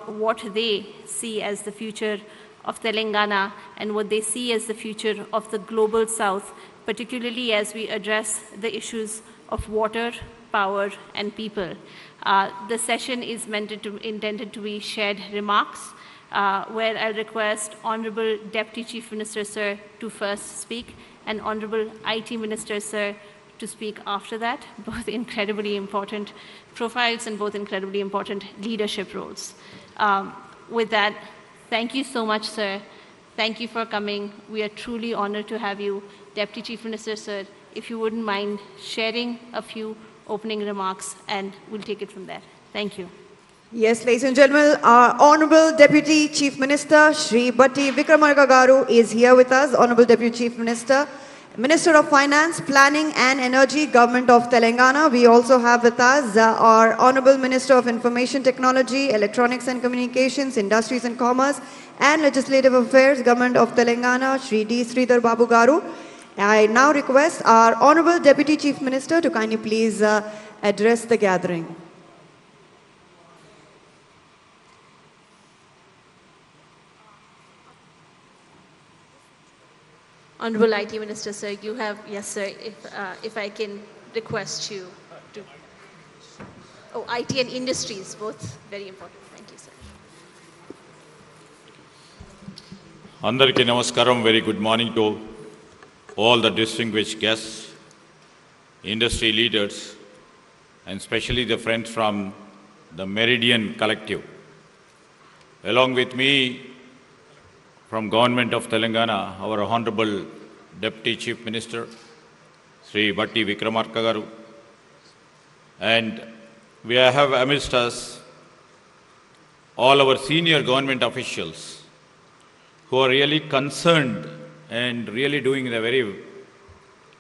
what they see as the future of Telangana and what they see as the future of the global South, particularly as we address the issues of water, power, and people. The session is intended to be shared remarks, where I'll request Honorable Deputy Chief Minister, sir, to first speak, and Honorable IT Minister, sir, to speak after that, both incredibly important profiles and both incredibly important leadership roles. With that, thank you so much, sir. Thank you for coming. We are truly honored to have you. Deputy Chief Minister, sir, if you wouldn't mind sharing a few opening remarks, and we'll take it from there. Thank you. Yes, ladies and gentlemen, our Honorable Deputy Chief Minister, Shri Bhatti Vikramarka Garu, is here with us. Honorable Deputy Chief Minister, Minister of Finance, Planning and Energy, Government of Telangana. We also have with us our Honorable Minister of Information Technology, Electronics and Communications, Industries and Commerce, and Legislative Affairs, Government of Telangana, Shri D. Sridhar Babu Garu. I now request our Honorable Deputy Chief Minister to kindly please address the gathering. Honorable IT Minister, sir, you have, yes, sir, if I can request you to, IT and industries, both very important. Thank you, sir. Andariki namaskaram, very good morning to all the distinguished guests, industry leaders, and especially the friends from the Meridian Collective. Along with me, from Government of Telangana, our Honorable Deputy Chief Minister, Sri Bhatti Vikramarka Garu, and we have amidst us all our senior government officials who are really concerned and really doing a very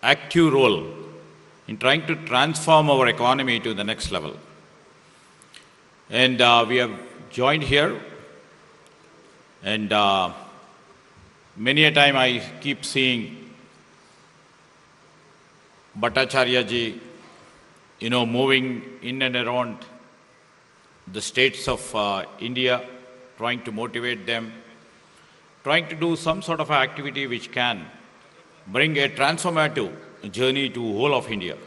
active role in trying to transform our economy to the next level. And we have joined here, and many a time I keep seeing Bhattacharya ji, moving in and around the states of India, trying to motivate them, trying to do some sort of activity which can bring a transformative journey to whole of India.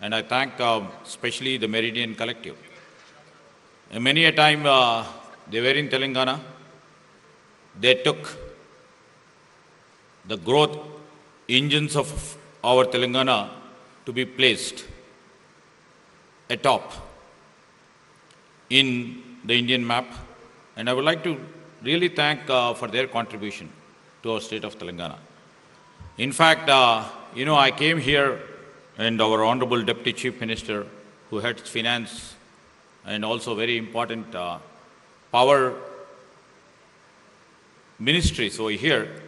And I thank especially the Meridian Collective. And many a time they were in Telangana, they took the growth engines of our Telangana to be placed atop in the Indian map. And I would like to really thank for their contribution to our state of Telangana. In fact, I came here, and our Honorable Deputy Chief Minister, who heads finance and also very important power ministries over here,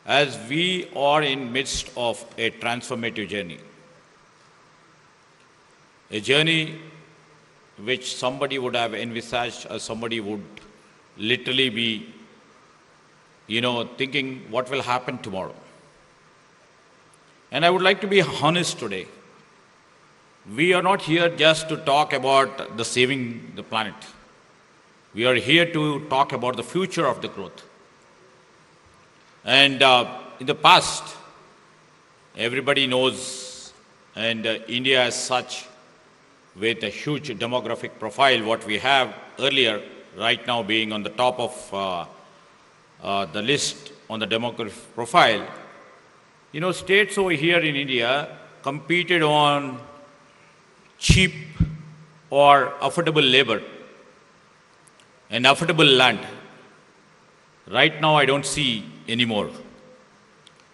as we are in midst of a transformative journey. A journey which somebody would have envisaged, or somebody would literally be, thinking what will happen tomorrow. And I would like to be honest today. We are not here just to talk about the saving the planet. We are here to talk about the future of the growth. And in the past, everybody knows, and India as such, with a huge demographic profile, what we have earlier, right now being on the top of the list on the demographic profile, states over here in India competed on cheap or affordable labor and affordable land. Right now, I don't see anymore.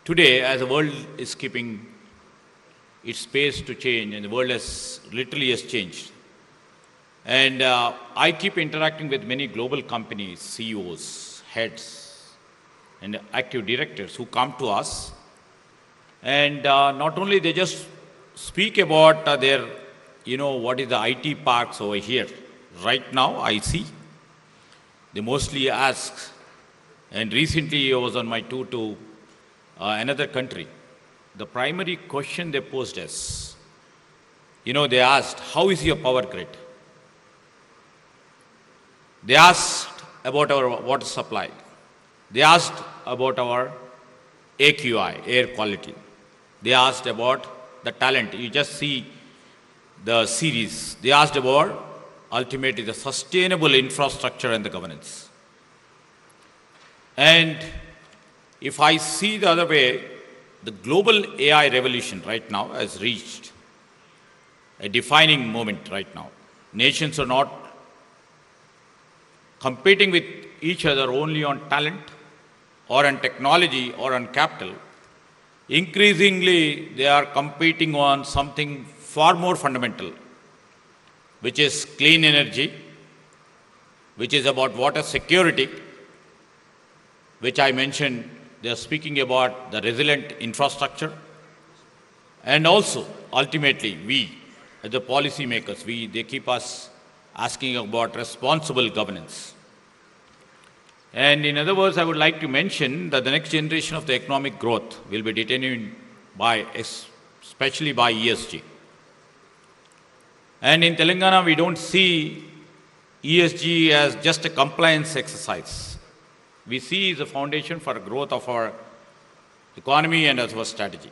Today, as the world is keeping its pace to change, and the world has literally changed. And I keep interacting with many global companies, CEOs, heads, and active directors who come to us. And not only they just speak about their, what is the IT parks over here. Right now, I see. They mostly ask, and recently I was on my tour to another country. The primary question they posed is, they asked, how is your power grid? They asked about our water supply. They asked about our AQI, air quality. They asked about the talent. You just see the series. They asked about ultimately the sustainable infrastructure and the governance. And if I see the other way, the global AI revolution right now has reached a defining moment right now. Nations are not competing with each other only on talent or on technology or on capital. Increasingly, they are competing on something far more fundamental, which is clean energy, which is about water security, which I mentioned. They are speaking about the resilient infrastructure, and also ultimately we, as the policymakers, they keep us asking about responsible governance. And in other words, I would like to mention that the next generation of the economic growth will be determined by, especially by ESG. And in Telangana, we don't see ESG as just a compliance exercise. We see the foundation for growth of our economy and as our strategy.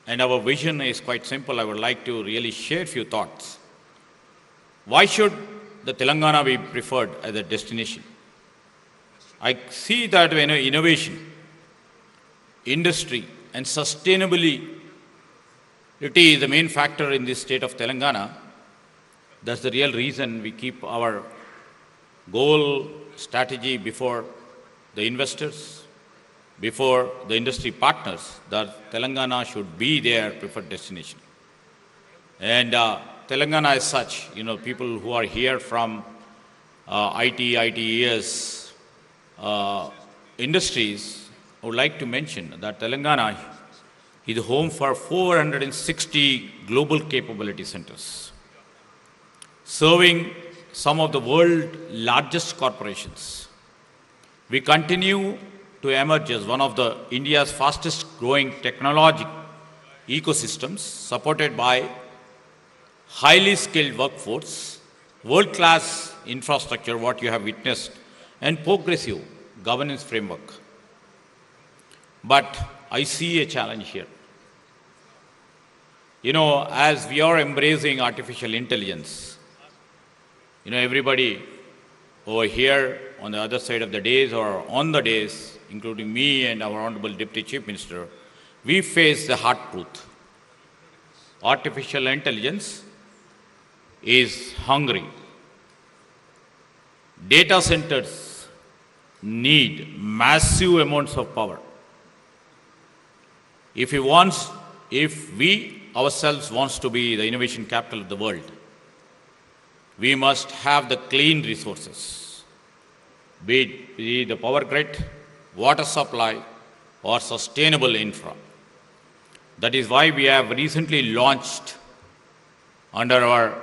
And our vision is quite simple. I would like to really share a few thoughts. Why should the Telangana be preferred as a destination? I see that when innovation, industry, and sustainability is the main factor in this state of Telangana. That's the real reason we keep our goal strategy before the investors, before the industry partners, that Telangana should be their preferred destination. And Telangana as such, people who are here from ITES industries, I would like to mention that Telangana is home for 460 global capability centers, serving some of the world's largest corporations. We continue to emerge as one of the India's fastest growing technology ecosystems, supported by highly skilled workforce, world-class infrastructure, what you have witnessed, and progressive governance framework. But I see a challenge here. As we are embracing artificial intelligence, everybody over here on the other side of the days or on the days, including me and our Honorable Deputy Chief Minister, we face the hard truth. Artificial intelligence is hungry. Data centers need massive amounts of power. If we ourselves wants to be the innovation capital of the world, we must have the clean resources, be it the power grid, water supply, or sustainable infra. That is why we have recently launched, under our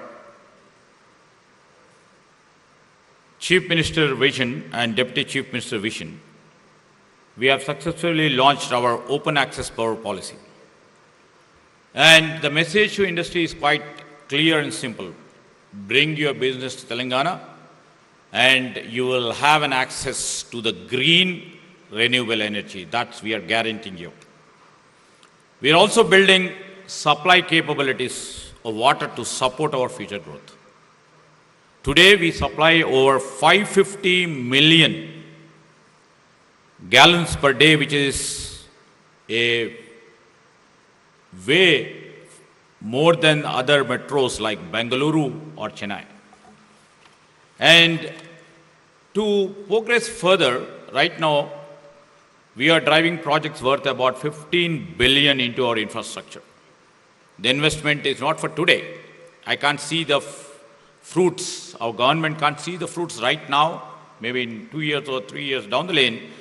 Chief Minister vision and Deputy Chief Minister vision, we have successfully launched our open access power policy. And the message to industry is quite clear and simple. Bring your business to Telangana and you will have an access to the green renewable energy. That's we are guaranteeing you. We are also building supply capabilities of water to support our future growth. Today we supply over 550 million gallons per day, which is a way more than other metros like Bengaluru or Chennai. And to progress further, right now, we are driving projects worth about 15 billion into our infrastructure. The investment is not for today. I can't see the fruits. Our government can't see the fruits right now, maybe in 2 years or 3 years down the lane,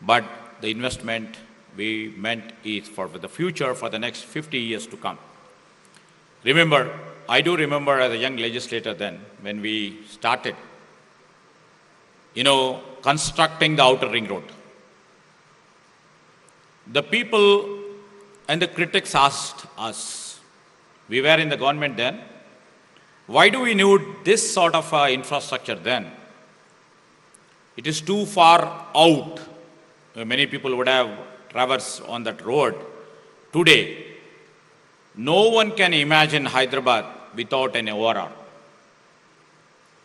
but the investment we meant is for the future, for the next 50 years to come. I do remember as a young legislator then, when we started, constructing the outer ring road. The people and the critics asked us, we were in the government then, why do we need this sort of infrastructure then? It is too far out. Many people would have traversed on that road. Today, no one can imagine Hyderabad without an ORR.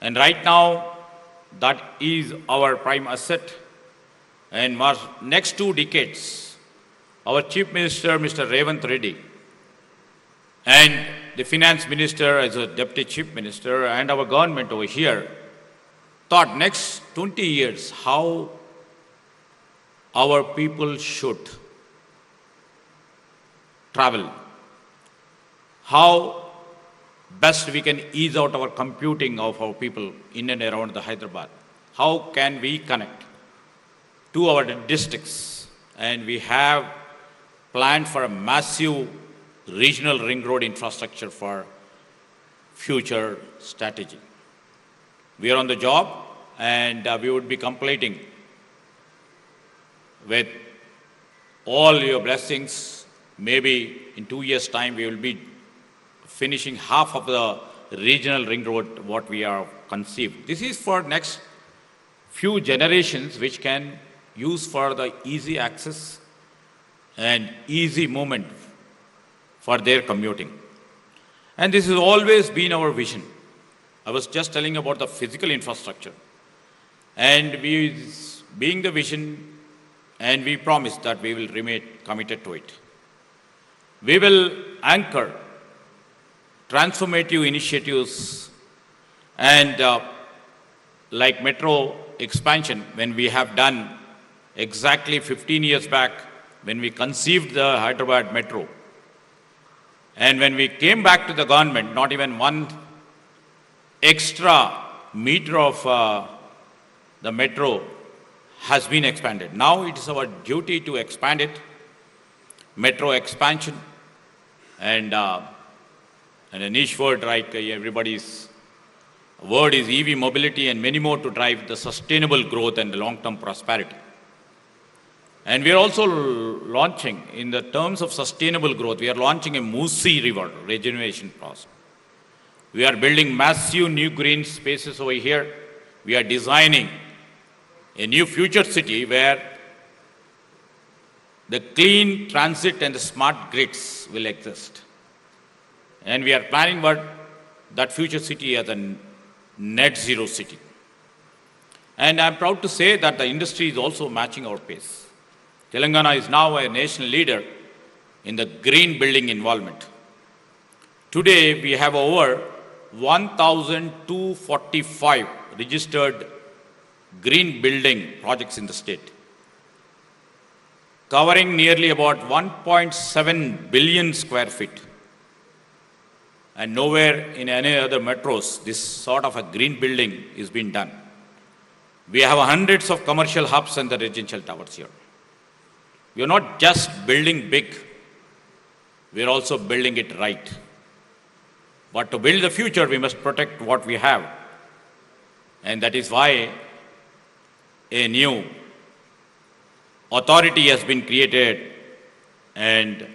And right now, that is our prime asset. And for next 2 decades, our Chief Minister, Mr. Revant Reddy, and the Finance Minister as a Deputy Chief Minister, and our government over here, thought next 20 years how our people should travel, how best we can ease out our computing of our people in and around the Hyderabad, how can we connect to our districts, and we have planned for a massive regional ring road infrastructure for future strategy. We are on the job, and we would be completing with all your blessings. Maybe in 2 years' time, we will be finishing half of the regional ring road what we are conceived. This is for next few generations, which can use for the easy access and easy movement for their commuting. And this has always been our vision. I was just telling about the physical infrastructure. And we, being the vision, and we promise that we will remain committed to it. We will anchor transformative initiatives and like metro expansion, when we have done exactly 15 years back when we conceived the Hyderabad metro. And when we came back to the government, not even one extra meter of the metro has been expanded. Now it is our duty to expand it, metro expansion, and a niche word, right? Everybody's word is EV mobility, and many more to drive the sustainable growth and the long-term prosperity. And we are also launching, in the terms of sustainable growth, we are launching a Musi River regeneration process. We are building massive new green spaces over here. We are designing a new future city where the clean transit and the smart grids will exist. And we are planning for that future city as a net zero city. And I'm proud to say that the industry is also matching our pace. Telangana is now a national leader in the green building involvement. Today, we have over 1,245 registered green building projects in the state, covering nearly about 1.7 billion square feet. And nowhere in any other metros, this sort of a green building is being done. We have hundreds of commercial hubs and the residential towers here. We are not just building big, we are also building it right. But to build the future, we must protect what we have. And that is why a new authority has been created and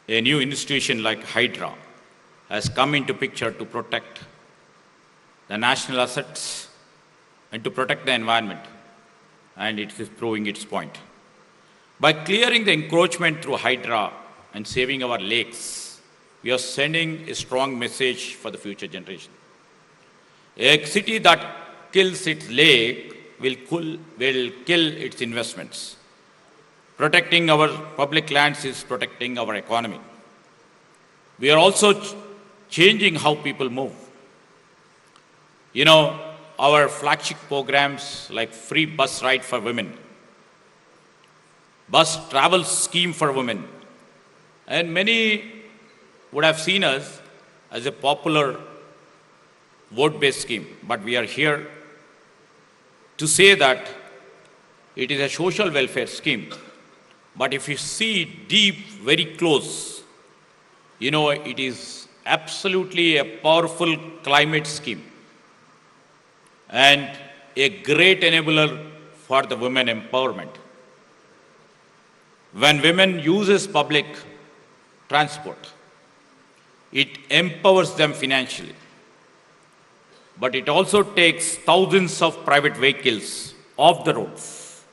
a new institution like Hydra has come into picture to protect the national assets and to protect the environment. And it is proving its point. By clearing the encroachment through Hydra and saving our lakes, we are sending a strong message for the future generation. A city that kills its lake will kill its investments. Protecting our public lands is protecting our economy. We are also changing how people move. You know, our flagship programs like free bus ride for women, bus travel scheme for women, and many would have seen us as a popular vote-based scheme, but we are here to say that it is a social welfare scheme. But if you see deep, very close, you know, it is absolutely a powerful climate scheme and a great enabler for the women empowerment. When women uses public transport, it empowers them financially. but it also takes thousands of private vehicles off the roads.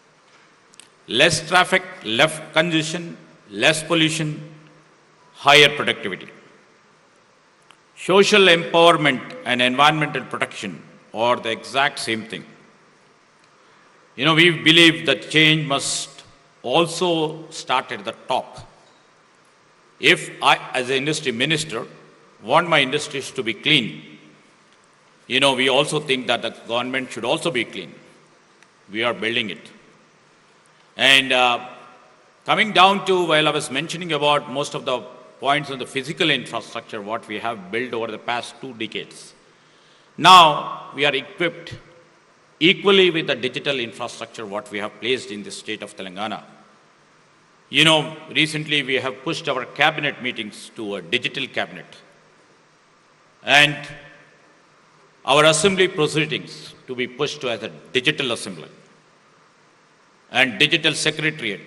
Less traffic, less congestion, less pollution, higher productivity. Social empowerment and environmental protection are the exact same thing. We believe that change must also start at the top. If I, as an industry minister, want my industries to be clean, we also think that the government should also be clean. We are building it. And coming down to, while I was mentioning about most of the points on the physical infrastructure, what we have built over the past 2 decades, now we are equipped equally with the digital infrastructure what we have placed in the state of Telangana. Recently we have pushed our cabinet meetings to a digital cabinet. And our assembly proceedings to be pushed to as a digital assembly. And digital secretariat.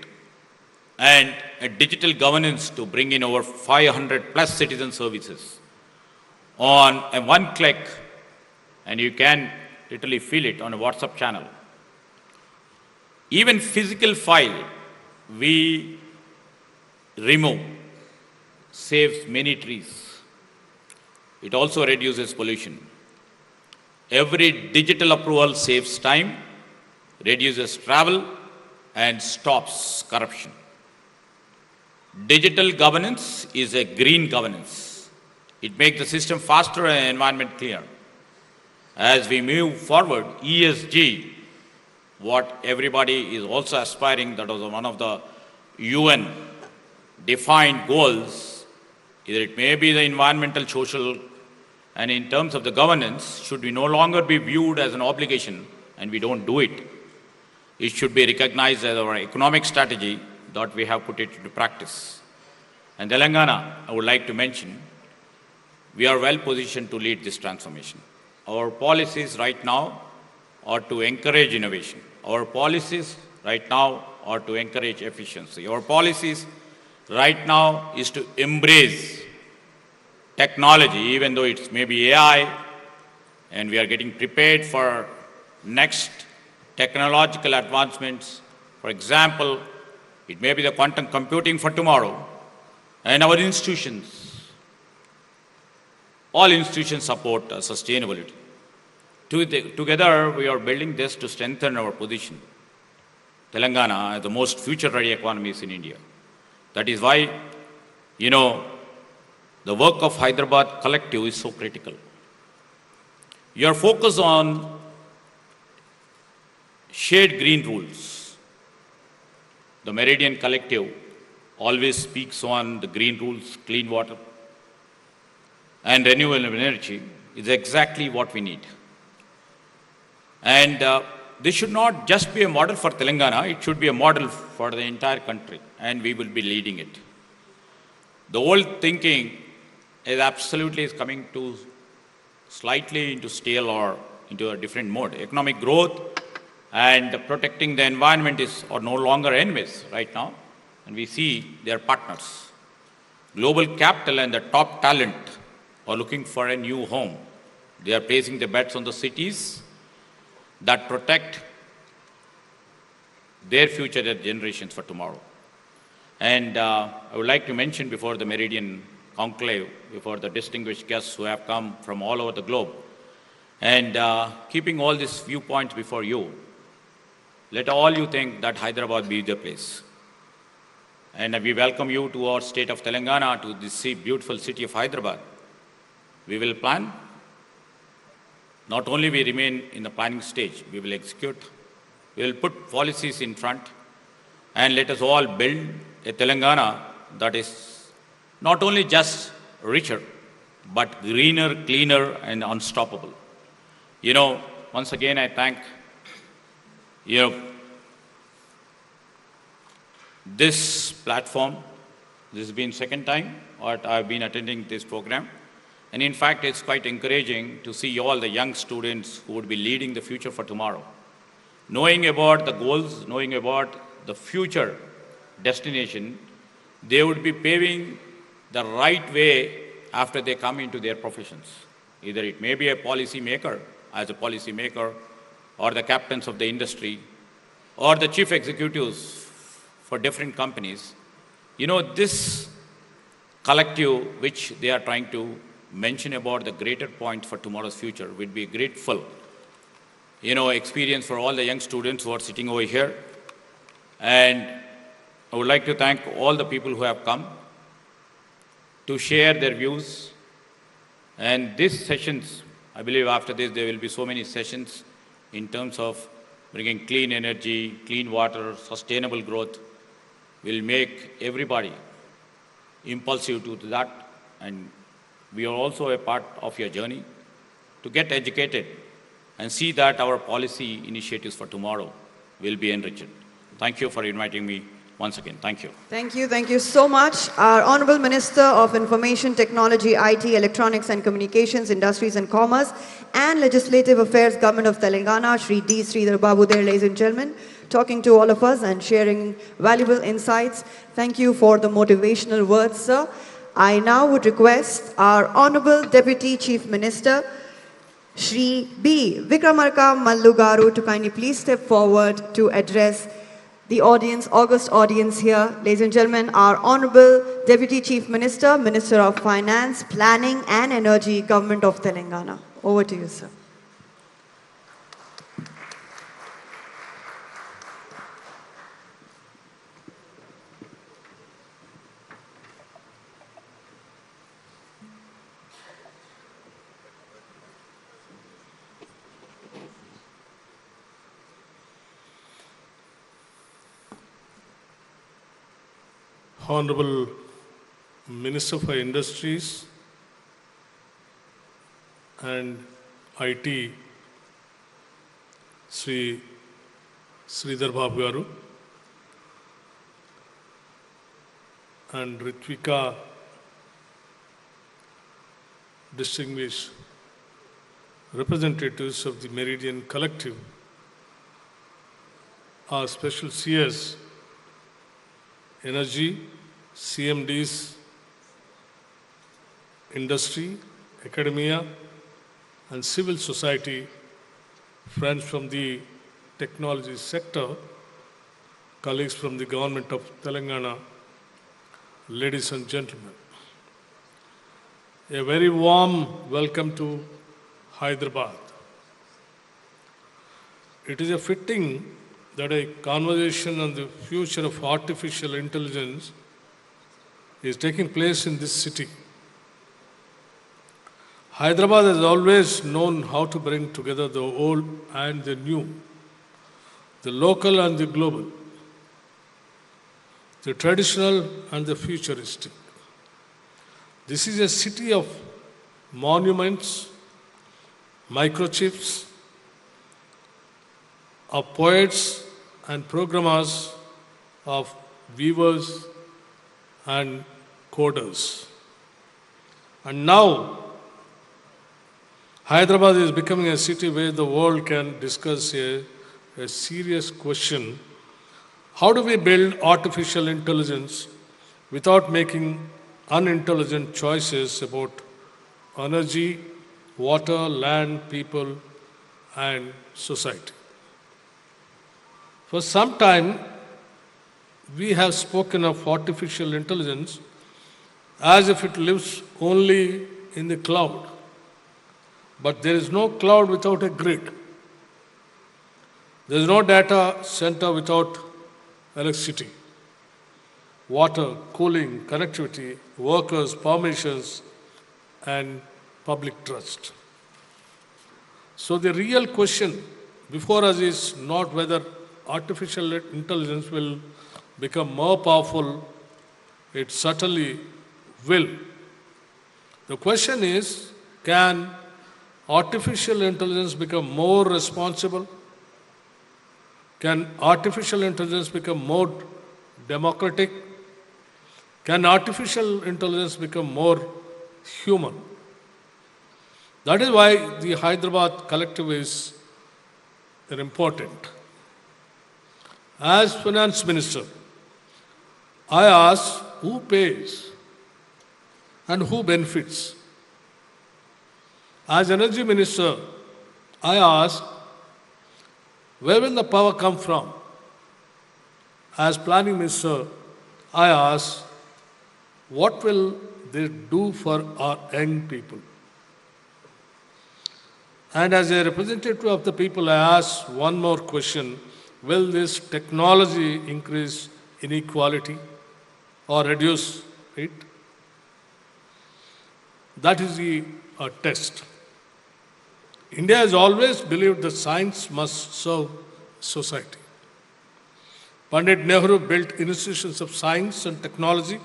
And a digital governance to bring in over 500 plus citizen services on a one click, and you can literally feel it on a WhatsApp channel. Even physical file we remove saves many trees. It also reduces pollution. Every digital approval saves time, reduces travel, and stops corruption. Digital governance is a green governance. It makes the system faster and environment clear. As we move forward, ESG, what everybody is also aspiring, that was one of the UN defined goals, either it may be the environmental, social, and in terms of the governance, should we no longer be viewed as an obligation and we don't do it. It should be recognized as our economic strategy that we have put it into practice. And Telangana, I would like to mention, we are well positioned to lead this transformation. Our policies right now are to encourage innovation. Our policies right now are to encourage efficiency. Our policies right now is to embrace technology, even though it's maybe AI, and we are getting prepared for next technological advancements. For example, it may be the quantum computing for tomorrow, and our institutions, all institutions support sustainability. Together, we are building this to strengthen our position. Telangana as the most future-ready economies in India. That is why, the work of Hyderabad Collective is so critical. Your focus on shared green rules. The Meridian Collective always speaks on the green rules, clean water, and renewable energy is exactly what we need. And this should not just be a model for Telangana, it should be a model for the entire country, and we will be leading it. The old thinking is coming to slightly into stale or into a different mode. Economic growth and protecting the environment are no longer enemies right now, and we see they are partners. Global capital and the top talent are looking for a new home. They are placing their bets on the cities that protect their future generations for tomorrow. And I would like to mention before the Meridian Conclave, before the distinguished guests who have come from all over the globe, and keeping all these viewpoints before you, let all you think that Hyderabad be the place. And we welcome you to our state of Telangana, to this beautiful city of Hyderabad. We will plan. Not only we remain in the planning stage, we will execute. We will put policies in front, and let us all build a Telangana that is not only just richer, but greener, cleaner, and unstoppable. Once again, I thank, this platform. This has been second time that I've been attending this program. And in fact, it's quite encouraging to see all the young students who would be leading the future for tomorrow. Knowing about the goals, knowing about the future destination, they would be paving the right way after they come into their professions. Either it may be a policy maker, as a policy maker, or the captains of the industry, or the chief executives for different companies. This collective which they are trying to mention about the greater points for tomorrow's future would be grateful, experience for all the young students who are sitting over here. And I would like to thank all the people who have come to share their views. And these sessions, I believe after this there will be so many sessions in terms of bringing clean energy, clean water, sustainable growth, will make everybody impulsive to that. And we are also a part of your journey to get educated and see that our policy initiatives for tomorrow will be enriched. Thank you for inviting me once again. Thank you. Thank you so much. Our Honorable Minister of Information Technology, IT, Electronics and Communications, Industries and Commerce and Legislative Affairs, Government of Telangana, Shri D. Sridhar Babu there, ladies and gentlemen, talking to all of us and sharing valuable insights. Thank you for the motivational words, sir. I now would request our Honorable Deputy Chief Minister, Shri B. Vikramarka Mallu Garu, to kindly please step forward to address the audience, august audience here. Ladies and gentlemen, our Honorable Deputy Chief Minister, Minister of Finance, Planning and Energy, Government of Telangana. Over to you, sir. Honorable Minister for Industries and IT, Sri Sridhar Babu Garu, and Ritvika, distinguished representatives of the Meridian Collective, our special CS, Energy, CMDs, Industry, Academia, and Civil Society, friends from the technology sector, colleagues from the Government of Telangana, ladies and gentlemen. A very warm welcome to Hyderabad. It is a fitting that a conversation on the future of artificial intelligence is taking place in this city. Hyderabad has always known how to bring together the old and the new, the local and the global, the traditional and the futuristic. This is a city of monuments, microchips, of poets and programmers, of weavers and coders. And now, Hyderabad is becoming a city where the world can discuss a serious question. How do we build artificial intelligence without making unintelligent choices about energy, water, land, people, and society? For some time, we have spoken of artificial intelligence as if it lives only in the cloud. But there is no cloud without a grid. There is no data center without electricity, water, cooling, connectivity, workers, permissions, and public trust. So the real question before us is not whether artificial intelligence will become more powerful. It certainly will. The question is, can artificial intelligence become more responsible? Can artificial intelligence become more democratic? Can artificial intelligence become more human? That is why the Hyderabad Collective is important. As Finance Minister, I ask who pays and who benefits. As Energy Minister, I ask, where will the power come from? As Planning Minister, I ask, what will they do for our young people? And as a representative of the people, I ask one more question. Will this technology increase inequality or reduce it? That is the test. India has always believed that science must serve society. Pandit Nehru built institutions of science and technology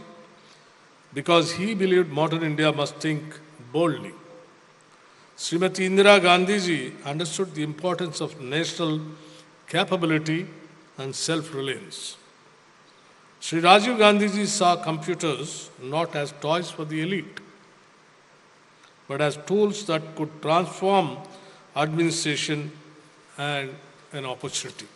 because he believed modern India must think boldly. Srimati Indira Gandhi ji understood the importance of national capability and self-reliance. Sri Rajiv Gandhi ji saw computers not as toys for the elite, but as tools that could transform administration and an opportunity.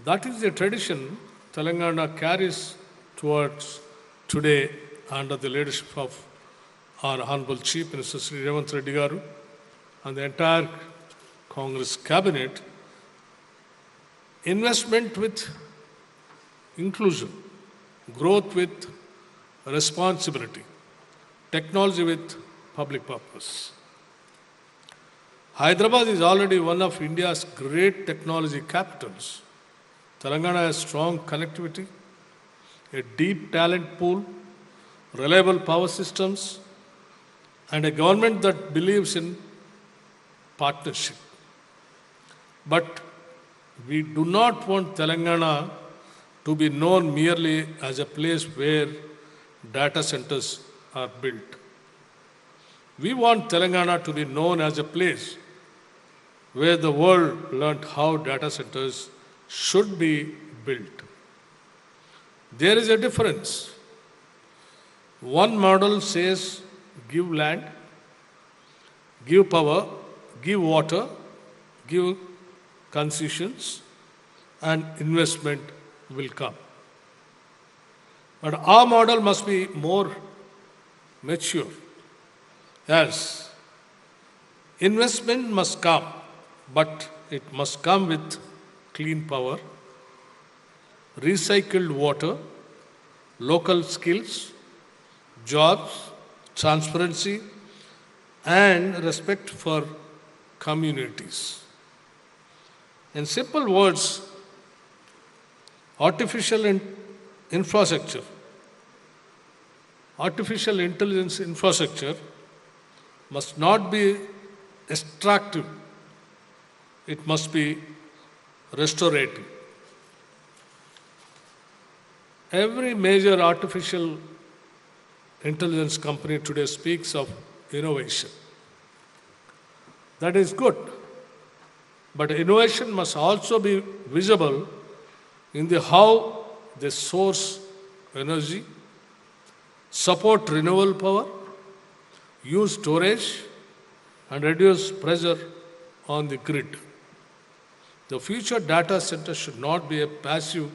That is the tradition Telangana carries towards today under the leadership of our Honorable Chief Minister Sri Revanth Reddy Garu and the entire Congress cabinet. Investment with inclusion, growth with responsibility, technology with public purpose. Hyderabad is already one of India's great technology capitals. Telangana has strong connectivity, a deep talent pool, reliable power systems, and a government that believes in partnership. But we do not want Telangana to be known merely as a place where data centers are built. We want Telangana to be known as a place where the world learned how data centers should be built. There is a difference. One model says give land, give power, give water, give concessions, and investment will come. But our model must be more mature. Yes, investment must come, but it must come with clean power, recycled water, local skills, jobs, transparency, and respect for communities. In simple words, artificial infrastructure, artificial intelligence infrastructure must not be extractive, it must be restorative. Every major artificial intelligence company today speaks of innovation. That is good. But innovation must also be visible in the how they source energy, support renewable power, use storage, and reduce pressure on the grid. The future data center should not be a passive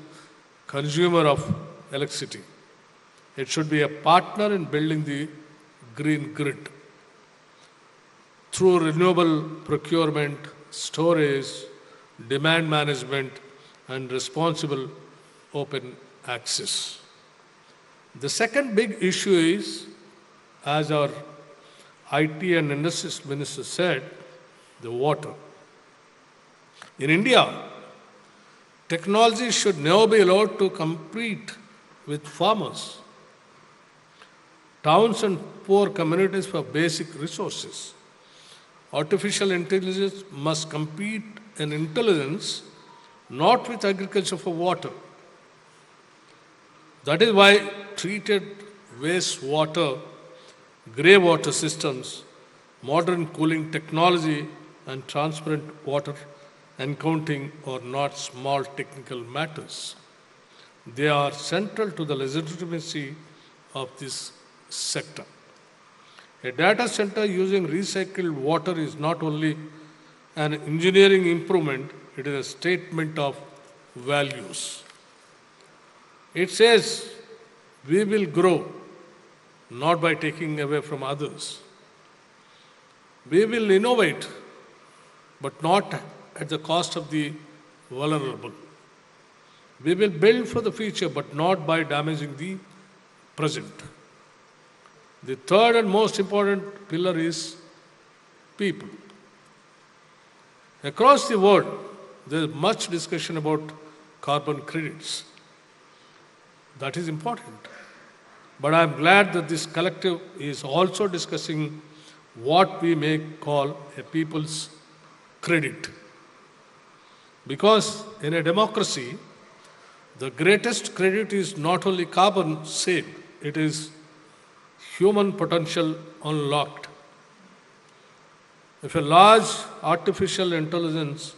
consumer of electricity. It should be a partner in building the green grid through renewable procurement, storage, demand management, and responsible open access. The second big issue is, as our IT and Industries Minister said, the water. In India, technology should never be allowed to compete with farmers, towns and poor communities for basic resources. Artificial intelligence must compete in intelligence, not with agriculture for water. That is why treated wastewater, grey water systems, modern cooling technology, and transparent water accounting are not small technical matters. They are central to the legitimacy of this sector. A data center using recycled water is not only an engineering improvement, it is a statement of values. It says we will grow not by taking away from others. We will innovate, but not at the cost of the vulnerable. We will build for the future, but not by damaging the present. The third and most important pillar is people. Across the world, there is much discussion about carbon credits. That is important. But I am glad that this collective is also discussing what we may call a people's credit. Because in a democracy, the greatest credit is not only carbon saved, it is human potential unlocked. If a large artificial intelligence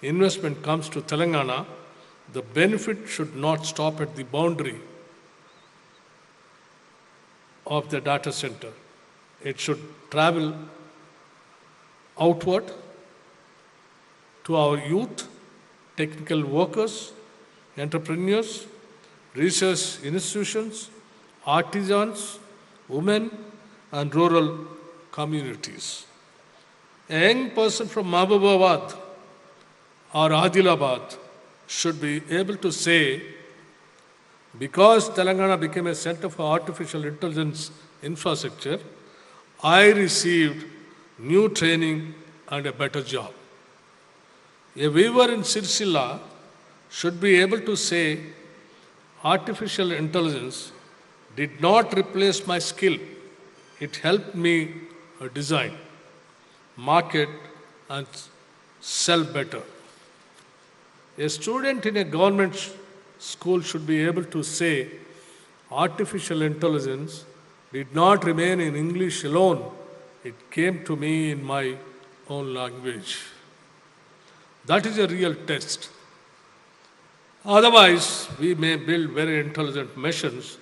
investment comes to Telangana, the benefit should not stop at the boundary of the data center. It should travel outward to our youth, technical workers, entrepreneurs, research institutions, artisans, women, and rural communities. A young person from Mahbubabad or Adilabad should be able to say, because Telangana became a center for artificial intelligence infrastructure, I received new training and a better job. A weaver in Sirsila should be able to say, artificial intelligence did not replace my skill. It helped me design, market, and sell better. A student in a government school should be able to say, artificial intelligence did not remain in English alone. It came to me in my own language. That is a real test. Otherwise, we may build very intelligent machines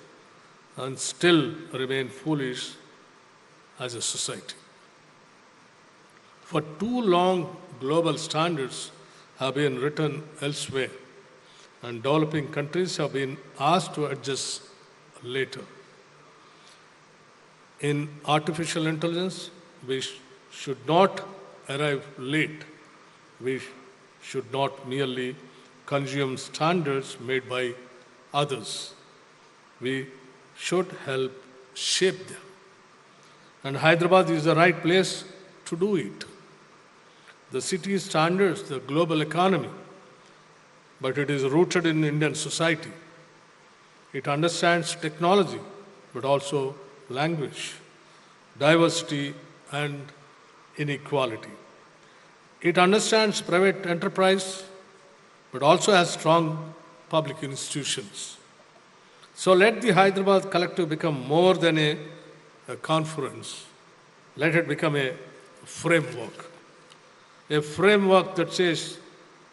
and still remain foolish as a society. For too long, global standards have been written elsewhere, and developing countries have been asked to adjust later. In artificial intelligence, we should not arrive late. We should not merely consume standards made by others. We should help shape them. And Hyderabad is the right place to do it. The city standards the global economy, but it is rooted in Indian society. It understands technology, but also language, diversity, and inequality. It understands private enterprise, but also has strong public institutions. So let the Hyderabad Collective become more than a conference. Let it become a framework. A framework that says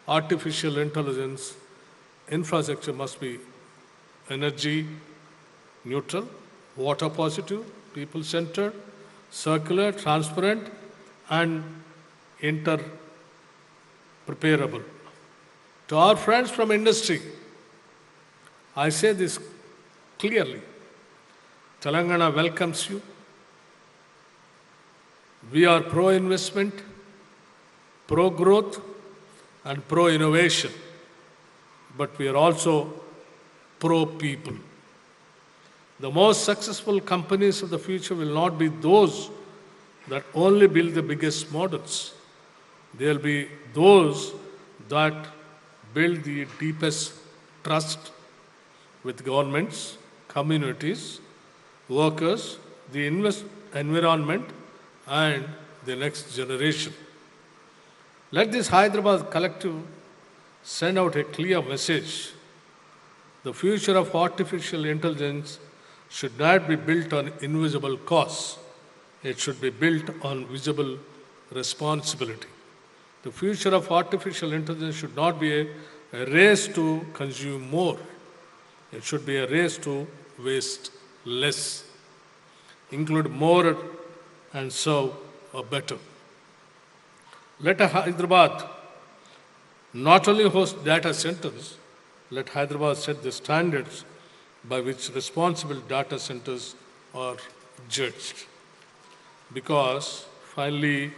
artificial intelligence infrastructure must be energy neutral, water positive, people centered, circular, transparent, and interpreterable. To our friends from industry, I say this clearly. Telangana welcomes you. We are pro-investment, pro-growth, and pro-innovation, but we are also pro-people. The most successful companies of the future will not be those that only build the biggest models. They will be those that build the deepest trust with governments, communities, workers, the environment, and the next generation. Let this Hyderabad Collective send out a clear message. The future of artificial intelligence should not be built on invisible costs. It should be built on visible responsibility. The future of artificial intelligence should not be a race to consume more. It should be a race to waste less, include more, and serve better. Let Hyderabad not only host data centers, let Hyderabad set the standards by which responsible data centers are judged. Because Finally,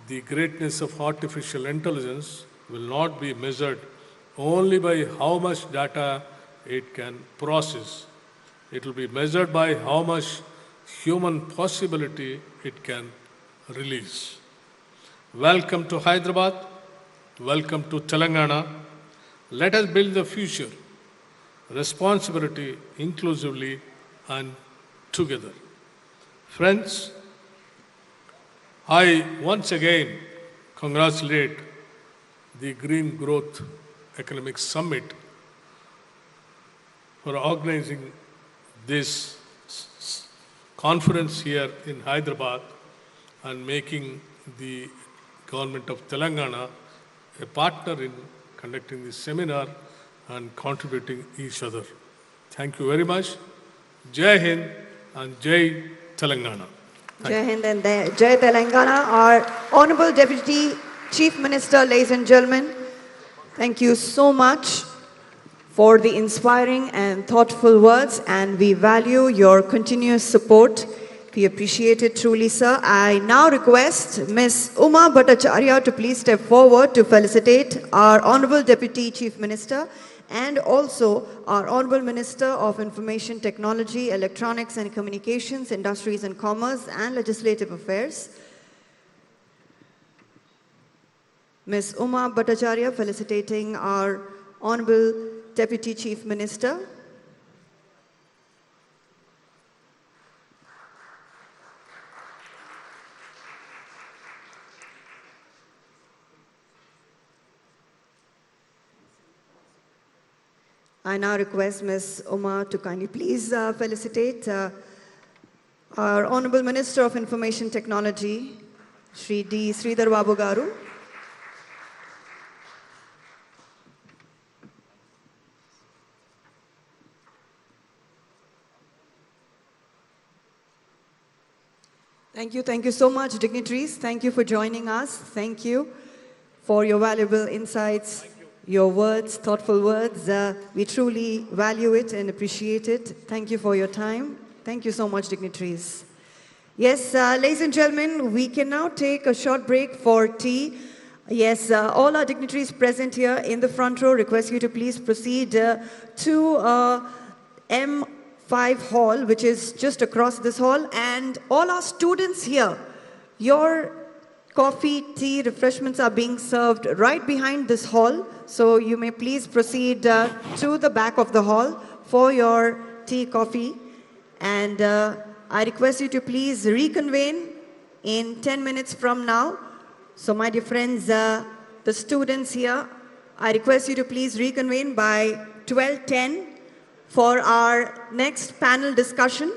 the greatness of artificial intelligence will not be measured only by how much data it can process. It will be measured by how much human possibility it can release. Welcome to Hyderabad. Welcome to Telangana. Let us build the future, responsibility, inclusively, and together. Friends, I once again congratulate the Green Growth Economic Summit for organizing this conference here in Hyderabad and making the government of Telangana a partner in conducting this seminar and contributing each other. Thank you very much. Jai Hind and Jai Telangana. Jai Hind and Jai Telangana. Our Honorable Deputy Chief Minister, ladies and gentlemen, thank you so much for the inspiring and thoughtful words, and we value your continuous support. We appreciate it truly, sir. I now request Ms. Uma Bhattacharya to please step forward to felicitate our Honorable Deputy Chief Minister and also our Honorable Minister of Information Technology, Electronics and Communications, Industries and Commerce and Legislative Affairs. Ms. Uma Bhattacharya felicitating our Honorable Deputy Chief Minister. I now request Ms. Uma to kindly please felicitate our Honorable Minister of Information Technology, Shri D. Sridhar Babu Garu. Thank you so much, dignitaries. Thank you for joining us. Thank you for your valuable insights, your words, thoughtful words. We truly value it and appreciate it. Thank you for your time. Thank you so much, dignitaries. Yes, ladies and gentlemen, we can now take a short break for tea. Yes, all our dignitaries present here in the front row request you to please proceed to M5 hall, which is just across this hall, and all our students here, your coffee, tea, refreshments are being served right behind this hall, so you may please proceed to the back of the hall for your tea, coffee, and I request you to please reconvene in 10 minutes from now. So my dear friends, the students here, I request you to please reconvene by 12:10 for our next panel discussion.